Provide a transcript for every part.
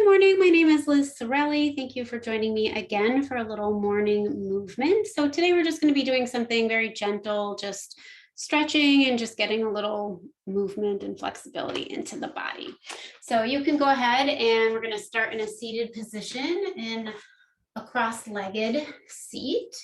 Good morning. My name is Liz Sorelli. Thank you for joining me again for a little morning movement. So today we're just going to be doing something very gentle, just stretching and just getting a little movement and flexibility into the body. So you can go ahead and we're going to start in a seated position in a cross-legged seat.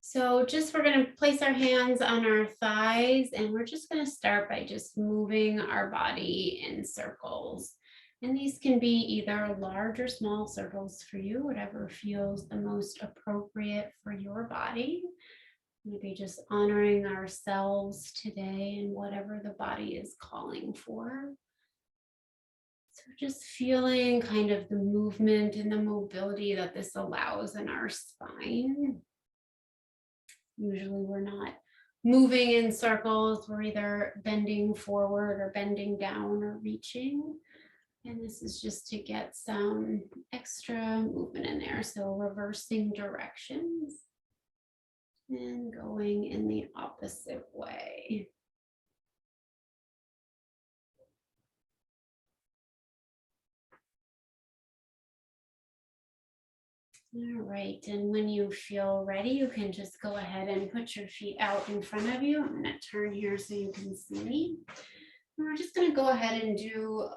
So we're going to place our hands on our thighs and we're just going to start by just moving our body in circles. And these can be either large or small circles for you, whatever feels the most appropriate for your body. Maybe just honoring ourselves today and whatever the body is calling for. So just feeling kind of the movement and the mobility that this allows in our spine. Usually we're not moving in circles. We're either bending forward or bending down or reaching. And this is just to get some extra movement in there. So reversing directions and going in the opposite way. All right, and when you feel ready, you can just go ahead and put your feet out in front of you. I'm going to turn here so you can see me. And we're just going to go ahead and do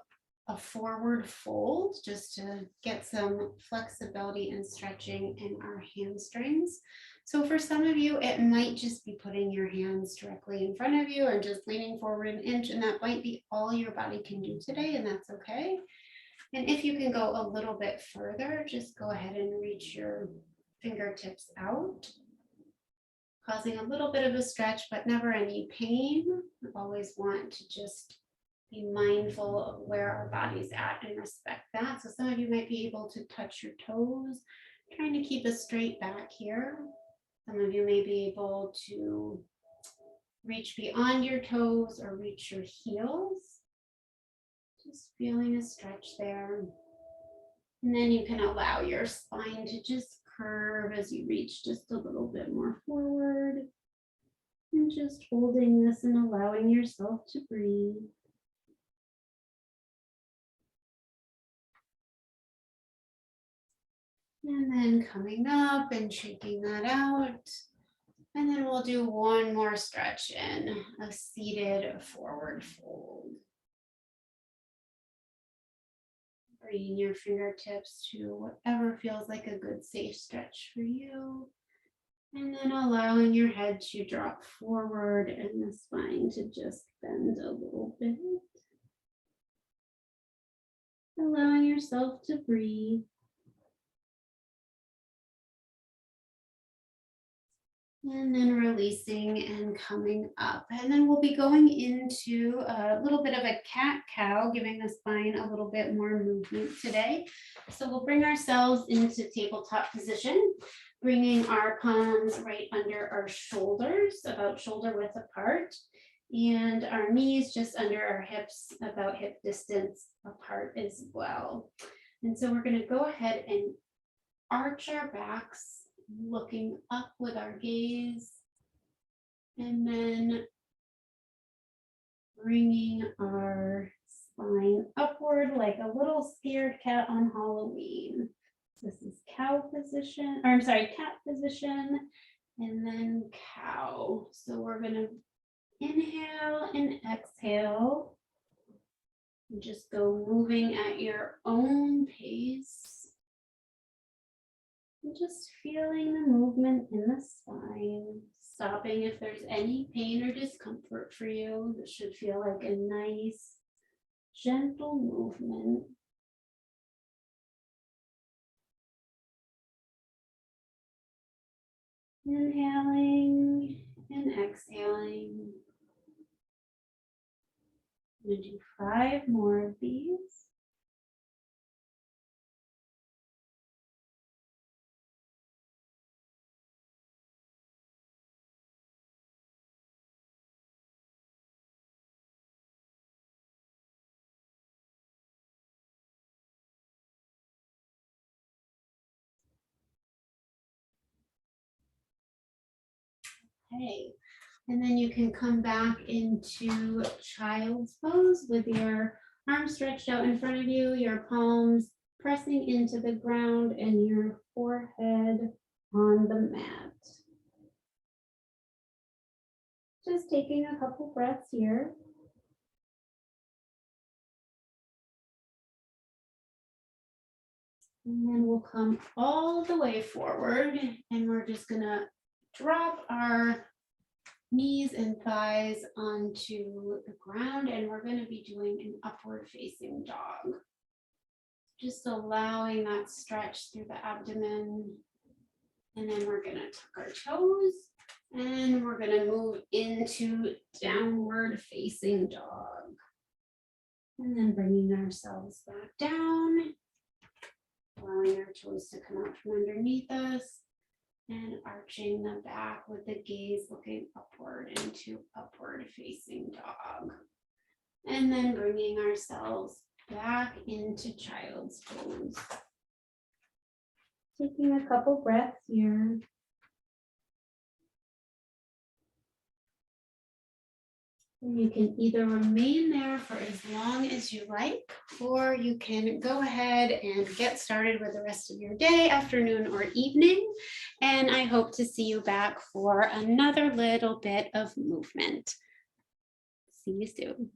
a forward fold just to get some flexibility and stretching in our hamstrings. So for some of you, it might just be putting your hands directly in front of you and just leaning forward an inch, and that might be all your body can do today, and that's okay. And if you can go a little bit further, just go ahead and reach your fingertips out, causing a little bit of a stretch, but never any pain. We always want to just be mindful of where our body's at and respect that. So some of you might be able to touch your toes, trying to keep a straight back here. Some of you may be able to reach beyond your toes or reach your heels. Just feeling a stretch there. And then you can allow your spine to just curve as you reach just a little bit more forward. And just holding this and allowing yourself to breathe. And then coming up and shaking that out. And then we'll do one more stretch in a seated forward fold. Bringing your fingertips to whatever feels like a good safe stretch for you. And then allowing your head to drop forward and the spine to just bend a little bit. Allowing yourself to breathe. And then releasing and coming up. And then we'll be going into a little bit of a cat-cow, giving the spine a little bit more movement today. So we'll bring ourselves into tabletop position, bringing our palms right under our shoulders, about shoulder width apart, and our knees just under our hips, about hip distance apart as well. And so we're going to go ahead and arch our backs, looking up with our gaze, and then bringing our spine upward like a little scared cat on Halloween. This is cat position, and then cow. So we're going to inhale and exhale. And just go moving at your own pace. Just feeling the movement in the spine, stopping if there's any pain or discomfort for you. This should feel like a nice, gentle movement. Inhaling and exhaling. I'm going to do 5 more of these. Okay, and then you can come back into child's pose with your arms stretched out in front of you, your palms pressing into the ground and your forehead on the mat. Just taking a couple breaths here. And then we'll come all the way forward and we're just gonna drop our knees and thighs onto the ground and we're gonna be doing an upward facing dog. Just allowing that stretch through the abdomen. And then we're gonna tuck our toes and we're gonna move into downward facing dog. And then bringing ourselves back down. Allowing our toes to come out from underneath us and arching the back with the gaze looking upward into upward facing dog. And then bringing ourselves back into child's pose. Taking a couple breaths here. And you can either remain there for as long as you like, or you can go ahead and get started with the rest of your day, afternoon, or evening. And I hope to see you back for another little bit of movement. See you soon.